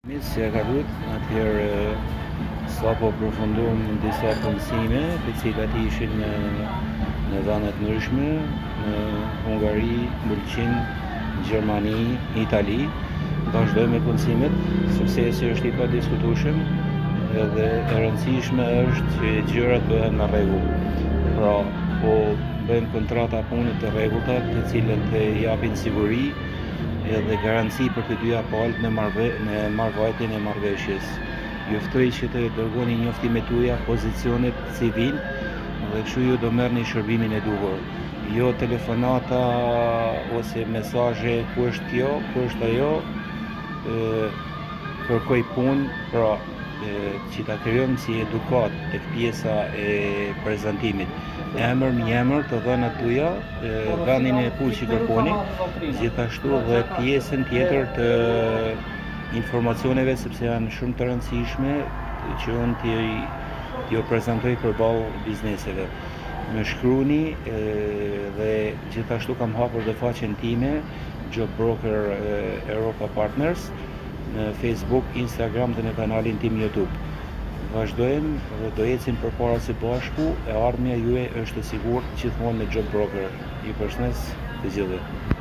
Si e ka lut, atëherë sapo përfundum disa punësime, të cilat ishin në vende të ndryshme, në Hungari, Bulqinë, Gjermani, Itali. Vazhdoj me punësimet, suksesi është i padiskutueshëm edhe e rëndësishme është që gjërat bëhen me rregull. Pra, po bëjmë kontrata pune të rregullta, të cilët të japin siguri edhe garanci për të dyja palët në marrëvajtjen e marrëveshjes. Ju ftoj që të dërgoni njoftimet tuaja, pozicionet civil dhe kështu ju do merrni shërbimin e duhur. Jo telefonata ose mesazhe ku është kjo, ku është ajo, kërkoj punë, pra që ta krijojmë si edukat tek pjesa e prezantimit. Emër, mjemër, të dhënat tuaja, vendin e punës që kërkoni, gjithashtu dhe pjesën tjetër të informacioneve, sepse janë shumë të rëndësishme që unë t'ju prezantoj përballë bizneseve. Më shkruani dhe gjithashtu kam hapur dhe faqen time Job Broker Europa Partners në Facebook, Instagram dhe në kanalin tim YouTube. Vazhdojmë dhe do ecim përpara së bashku, e ardhmja juaj është e sigurt gjithmonë me Job Broker. Ju përshëndes të gjithëve.